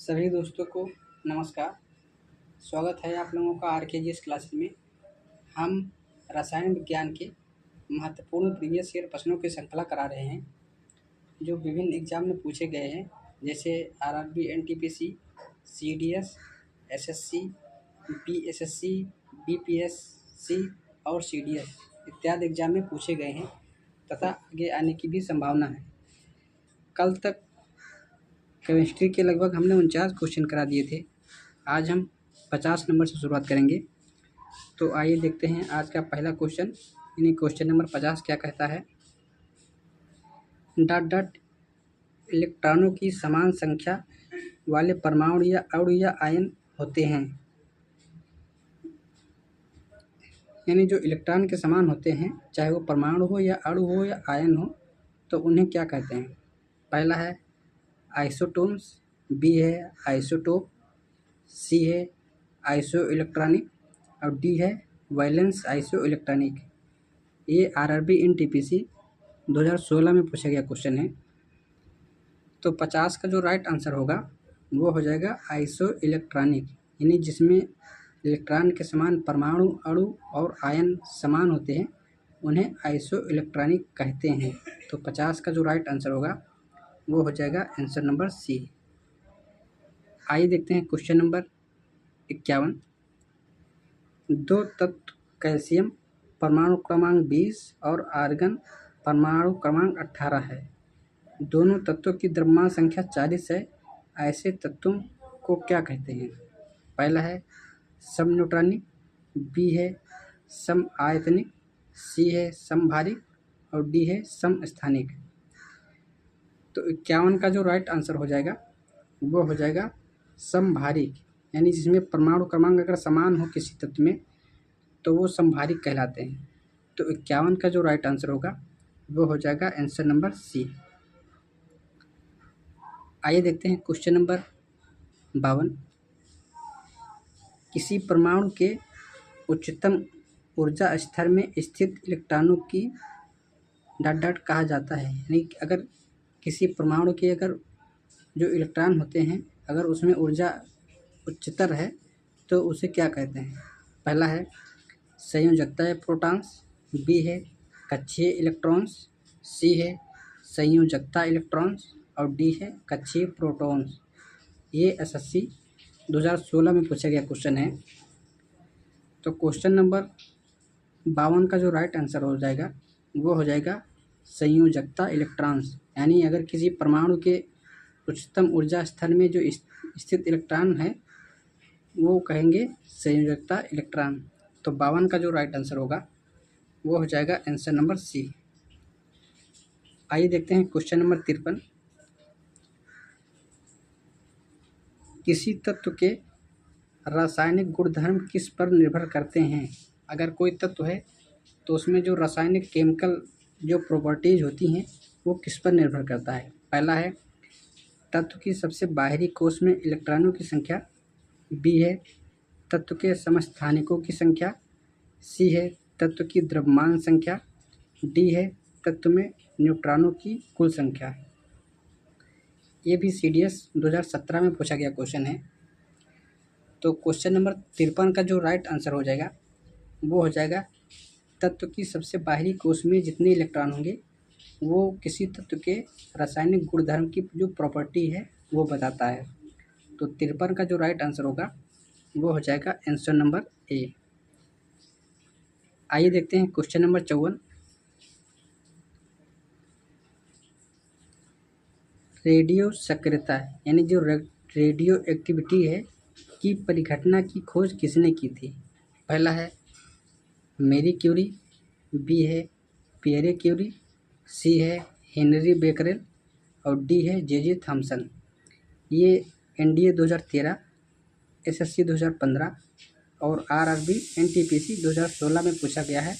सभी दोस्तों को नमस्कार। स्वागत है आप लोगों का आरकेजीएस क्लासेस में। हम रसायन विज्ञान के महत्वपूर्ण प्रीवियस ईयर प्रश्नों की श्रृंखला करा रहे हैं जो विभिन्न एग्जाम में पूछे गए हैं, जैसे RRB, NTPC, CDS, SSC, BSSC, BPSC और सीडीएस इत्यादि एग्जाम में पूछे गए हैं तथा आगे आने की भी संभावना है। कल तक केमिस्ट्री के लगभग हमने 49 क्वेश्चन करा दिए थे। आज हम 50 नंबर से शुरुआत करेंगे। तो आइए देखते हैं आज का पहला क्वेश्चन, यानी क्वेश्चन नंबर 50 क्या कहता है। डॉट डॉट इलेक्ट्रॉनों की समान संख्या वाले परमाणु या अणु या आयन होते हैं। यानी जो इलेक्ट्रॉन के समान होते हैं, चाहे वो परमाणु हो या अणु हो या आयन हो, तो उन्हें क्या कहते हैं। पहला है आइसोटोन्स, बी है आइसोटोप, सी है आइसो इलेक्ट्रॉनिक और डी है वैलेंस आइसो इलेक्ट्रॉनिक। ये आरआरबी एनटीपीसी 2016 में पूछा गया क्वेश्चन है। तो 50 का जो राइट आंसर होगा वो हो जाएगा आइसो इलेक्ट्रॉनिक, यानी जिसमें इलेक्ट्रॉन के समान परमाणु, अणु और आयन समान होते हैं उन्हें आइसो इलेक्ट्रॉनिक कहते हैं। तो 50 का जो राइट आंसर होगा वो हो जाएगा आंसर नंबर सी। आइए देखते हैं क्वेश्चन नंबर 51। दो तत्व कैल्शियम परमाणु क्रमांक 20 और आर्गन परमाणु क्रमांक 18 है। दोनों तत्वों की द्रव्यमान संख्या 40 है। ऐसे तत्वों को क्या कहते हैं। पहला है समन्यूट्रॉनिक, बी है सम आयतनिक, सी है समभारिक और डी है समस्थानिक। तो 51 का जो राइट आंसर हो जाएगा वो हो जाएगा समभारिक, यानी जिसमें परमाणु क्रमांक अगर समान हो किसी तत्व में तो वो समभारिक कहलाते हैं। तो 51 का जो राइट आंसर होगा वो हो जाएगा आंसर नंबर सी। आइए देखते हैं क्वेश्चन नंबर 52। किसी परमाणु के उच्चतम ऊर्जा स्तर में स्थित इलेक्ट्रॉनों की डॉट डॉट कहा जाता है। यानी अगर किसी परमाणु के अगर जो इलेक्ट्रॉन होते हैं अगर उसमें ऊर्जा उच्चतर है तो उसे क्या कहते हैं। पहला है संयोजकता प्रोटॉन्स, बी है कक्षीय इलेक्ट्रॉन्स, सी है संयोजकता इलेक्ट्रॉन्स और डी है कक्षीय प्रोटॉन्स। ये एसएससी 2016 में पूछा गया क्वेश्चन है। तो क्वेश्चन नंबर 52 का जो राइट आंसर हो जाएगा वो हो जाएगा संयोजकता इलेक्ट्रॉन्स, यानी अगर किसी परमाणु के उच्चतम ऊर्जा स्तर में जो स्थित इलेक्ट्रॉन है वो कहेंगे संयोजकता इलेक्ट्रॉन। तो 52 का जो राइट आंसर होगा वो हो जाएगा आंसर नंबर सी। आइए देखते हैं क्वेश्चन नंबर 53। किसी तत्व के रासायनिक गुणधर्म किस पर निर्भर करते हैं। अगर कोई तत्व है तो उसमें जो रासायनिक केमिकल जो प्रॉपर्टीज होती हैं वो किस पर निर्भर करता है। पहला है तत्व की सबसे बाहरी कोश में इलेक्ट्रॉनों की संख्या, बी है तत्व के समस्थानिकों की संख्या, सी है तत्व की द्रव्यमान संख्या, डी है तत्व में न्यूट्रॉनों की कुल संख्या। ये भी सीडीएस 2017 में पूछा गया क्वेश्चन है। तो क्वेश्चन नंबर 53 का जो राइट आंसर हो जाएगा वो हो जाएगा तत्व की सबसे बाहरी कोश में जितने इलेक्ट्रॉन होंगे वो किसी तत्व के रासायनिक गुणधर्म की जो प्रॉपर्टी है वो बताता है। तो 53 का जो राइट आंसर होगा वो हो जाएगा आंसर नंबर ए। आइए देखते हैं क्वेश्चन नंबर 54। रेडियो सक्रियता यानी जो रेडियो एक्टिविटी है की परिघटना की खोज किसने की थी। पहला है मैरी क्यूरी, बी है पियरे क्यूरी, सी है हेनरी बेकरेल और डी है जे थॉमसन। ये एनडीए 2013, एसएससी 2015 और आरआरबी एनटीपीसी 2016 में पूछा गया है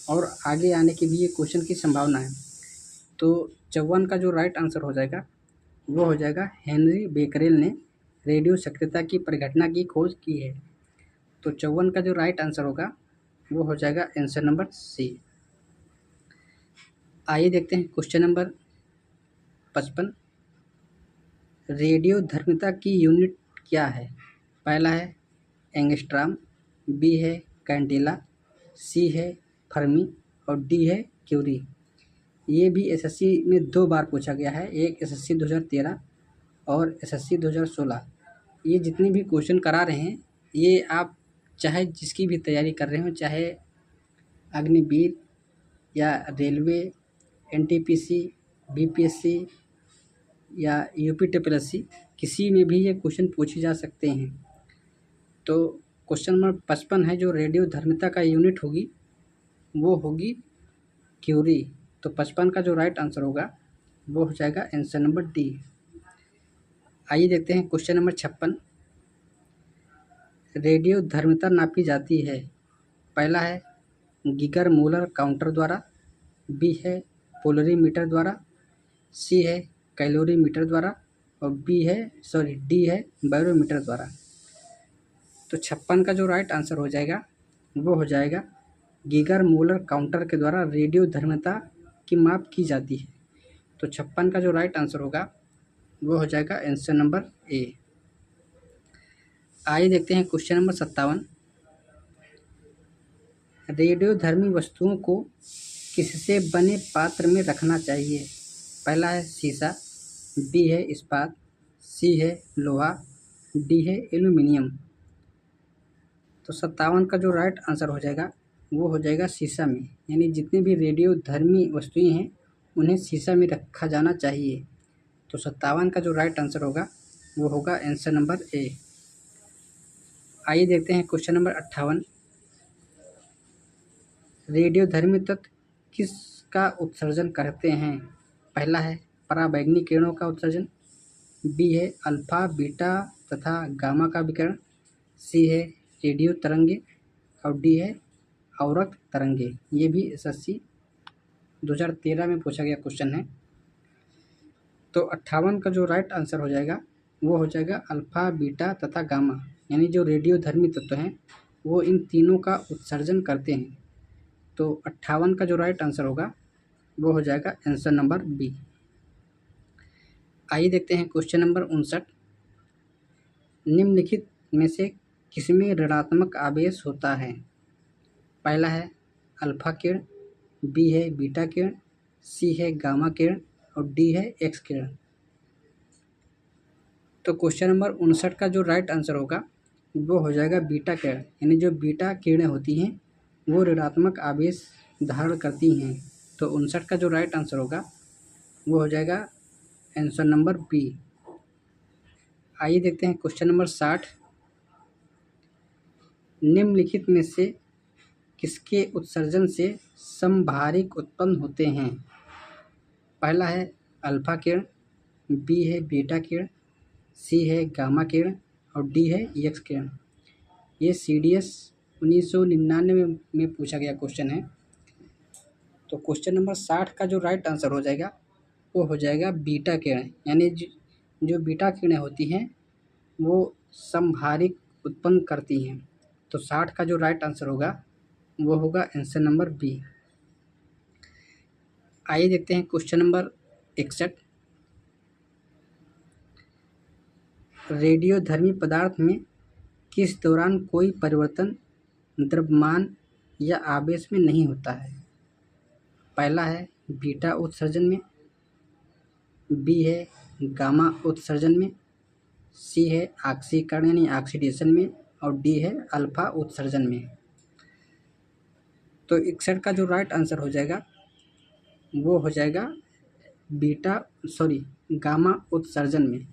और आगे आने की भी ये क्वेश्चन की संभावना है। तो 54 का जो राइट आंसर हो जाएगा वो हो जाएगा हेनरी बेकरेल ने रेडियो सक्रियता की परिघटना की खोज की है। तो 54 का जो राइट आंसर होगा वो हो जाएगा आंसर नंबर सी। आइए देखते हैं क्वेश्चन नंबर 55। रेडियोधर्मिता की यूनिट क्या है? पहला है एंगस्ट्रॉम, बी है कैंडेला, सी है फर्मी और डी है क्यूरी। ये भी एसएससी में 2 बार पूछा गया है, एक एसएससी 2013 और एसएससी 2016। ये जितने भी क्वेश्चन करा रहे हैं, ये आप चाहे जिसकी भी तैयारी कर रहे हो, चाहे अग्निवीर या रेलवे, एनटीपीसी, बीपीएससी या यूपीटीपीएससी, किसी में भी ये क्वेश्चन पूछे जा सकते हैं। तो क्वेश्चन नंबर 55 है, जो रेडियोधर्मिता का यूनिट होगी वो होगी क्यूरी। तो 55 का जो राइट आंसर होगा वो हो जाएगा आंसर नंबर डी। आइए देखते हैं क्वेश्चन नंबर 56। रेडियोधर्मिता नापी जाती है। पहला है गीगर मूलर काउंटर द्वारा, बी है पोलरीमीटर द्वारा, सी है कैलोरीमीटर द्वारा और डी है बैरोमीटर द्वारा। तो 56 का जो राइट आंसर हो जाएगा वो हो जाएगा गीगर मूलर काउंटर के द्वारा रेडियोधर्मिता की माप की जाती है। तो 56 का जो राइट आंसर होगा वो हो जाएगा आंसर नंबर ए। आइए देखते हैं क्वेश्चन नंबर 57। रेडियोधर्मी वस्तुओं को किससे बने पात्र में रखना चाहिए? पहला है शीशा, बी है इस्पात, सी है लोहा, डी है एल्यूमिनियम। तो 57 का जो राइट आंसर हो जाएगा वो हो जाएगा शीशा में, यानी जितनी भी रेडियोधर्मी वस्तुएं हैं उन्हें शीशा में रखा जाना चाहिए। तो 57 का जो राइट आंसर होगा वो होगा आंसर नंबर ए। आइए देखते हैं क्वेश्चन नंबर 58। रेडियोधर्मी तत्व किसका उत्सर्जन करते हैं? पहला है पराबैंगनी किरणों का उत्सर्जन, बी है अल्फा बीटा तथा गामा का विकिरण, सी है रेडियो तरंगे और डी है आवर्त तरंगे। ये भी एसएससी 2013 में पूछा गया क्वेश्चन है। तो 58 का जो राइट आंसर हो जाएगा वो हो जाएगा अल्फा बीटा तथा गामा, यानी जो रेडियोधर्मी तत्व हैं वो इन तीनों का उत्सर्जन करते हैं। तो 58 का जो राइट आंसर होगा वो हो जाएगा आंसर नंबर बी। आइए देखते हैं क्वेश्चन नंबर 59। निम्नलिखित में से किसमें ऋणात्मक आवेश होता है? पहला है अल्फा किरण, बी है बीटा किरण, सी है गामा किरण और डी है एक्स किरण। तो क्वेश्चन नंबर 59 का जो राइट आंसर होगा वो हो जाएगा बीटा किरण, यानी जो बीटा किरणें होती हैं वो ऋणात्मक आवेश धारण करती हैं। तो 59 का जो राइट आंसर होगा वो हो जाएगा आंसर नंबर बी। आइए देखते हैं क्वेश्चन नंबर 60। निम्नलिखित में से किसके उत्सर्जन से समभारिक उत्पन्न होते हैं? पहला है अल्फा किरण, बी है बीटा किरण, सी है गामा किरण और डी है एक्स किरण। ये CDS 1999 में पूछा गया क्वेश्चन है। तो क्वेश्चन नंबर 60 का जो राइट आंसर हो जाएगा वो हो जाएगा बीटा किरण, यानी जो बीटा किरणें होती हैं वो समभारिक उत्पन्न करती हैं। तो 60 का जो राइट आंसर होगा वो होगा आंसर नंबर बी। आइए देखते हैं क्वेश्चन नंबर 61। रेडियोधर्मी पदार्थ में किस दौरान कोई परिवर्तन द्रव्यमान या आवेश में नहीं होता है? पहला है बीटा उत्सर्जन में, बी है गामा उत्सर्जन में, सी है ऑक्सीकरण यानी ऑक्सीडेशन में और डी है अल्फा उत्सर्जन में। तो 61 का जो राइट आंसर हो जाएगा वो हो जाएगा गामा उत्सर्जन में।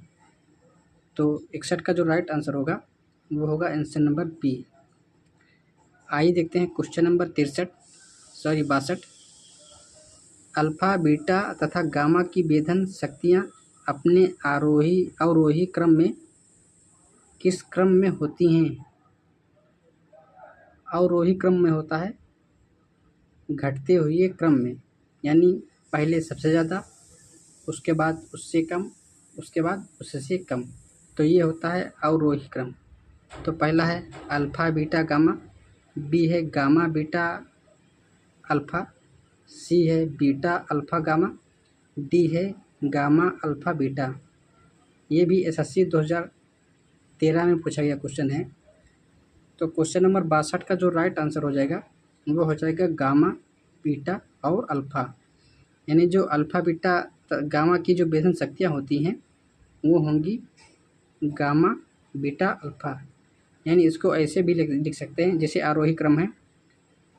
तो 61 का जो राइट आंसर होगा वो होगा आंसर नंबर बी। आइए देखते हैं क्वेश्चन नंबर 62। अल्फा बीटा तथा गामा की वेधन शक्तियाँ अपने आरोही अवरोही क्रम में किस क्रम में होती हैं? अवरोही क्रम में होता है घटते हुए क्रम में, यानी पहले सबसे ज़्यादा, उसके बाद उससे कम, उसके बाद उससे कम। तो ये होता है अवरोही क्रम। तो पहला है अल्फा बीटा गामा, बी है गामा बीटा अल्फा, सी है बीटा अल्फा गामा, डी है गामा अल्फा बीटा। ये भी SSC 2013 में पूछा गया क्वेश्चन है। तो क्वेश्चन नंबर 62 का जो राइट आंसर हो जाएगा वो हो जाएगा गामा, बीटा और अल्फ़ा। यानी जो अल्फ़ा, बीटा, गामा की जो बेधन शक्तियाँ होती हैं वो होंगी गामा, बीटा, अल्फ़ा। यानी इसको ऐसे भी लिख सकते हैं, जैसे आरोही क्रम है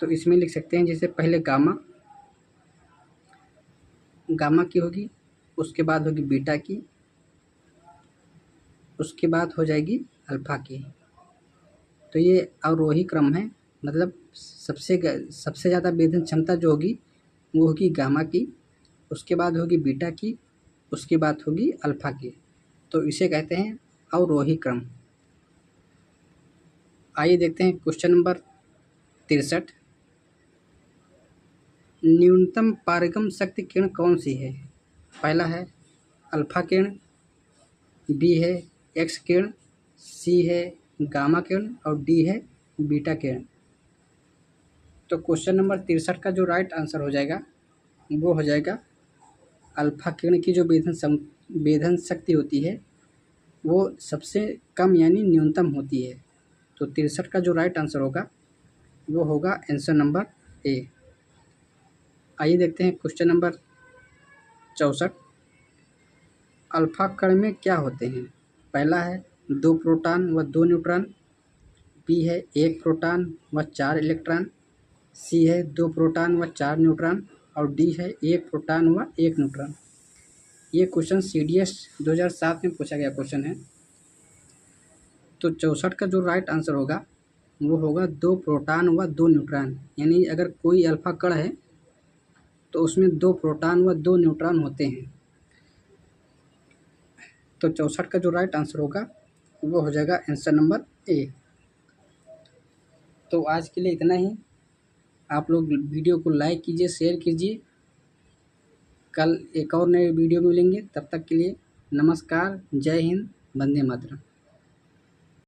तो इसमें लिख सकते हैं, जैसे पहले गामा की होगी, उसके बाद होगी बीटा की, उसके बाद हो जाएगी अल्फ़ा की। तो ये अवरोही क्रम है, मतलब सबसे ज़्यादा बेधन क्षमता जो होगी वो होगी गामा की, उसके बाद होगी बीटा की, उसके बाद होगी अल्फ़ा की। तो इसे कहते हैं अवरोही क्रम। आइए देखते हैं क्वेश्चन नंबर 63। न्यूनतम पारगम शक्ति किरण कौन सी है? पहला है अल्फ़ा किरण, बी है एक्स किरण, सी है गामा किरण और डी है बीटा किरण। तो क्वेश्चन नंबर 63 का जो राइट आंसर हो जाएगा वो हो जाएगा अल्फ़ा किरण की जो बेधन शक्ति होती है वो सबसे कम यानी न्यूनतम होती है। तो 63 का जो राइट आंसर होगा वो होगा आंसर नंबर ए। आइए देखते हैं क्वेश्चन नंबर 64। अल्फ़ा कण में क्या होते हैं? पहला है 2 प्रोटॉन व 2 न्यूट्रॉन, बी है 1 प्रोटॉन व 4 इलेक्ट्रॉन, सी है 2 प्रोटॉन व 4 न्यूट्रॉन और डी है 1 प्रोटॉन व 1 न्यूट्रॉन। ये क्वेश्चन CDS 2007 में पूछा गया क्वेश्चन है। तो 64 का जो राइट आंसर होगा वो होगा 2 प्रोटॉन व 2 न्यूट्रॉन। यानी अगर कोई अल्फ़ा कण है तो उसमें 2 प्रोटॉन व 2 न्यूट्रॉन होते हैं। तो 64 का जो राइट आंसर होगा वो हो जाएगा आंसर नंबर ए। तो आज के लिए इतना ही। आप लोग वीडियो को लाइक कीजिए, शेयर कीजिए। कल एक और नए वीडियो में मिलेंगे, तब तक के लिए नमस्कार, जय हिंद, वंदे मातरम।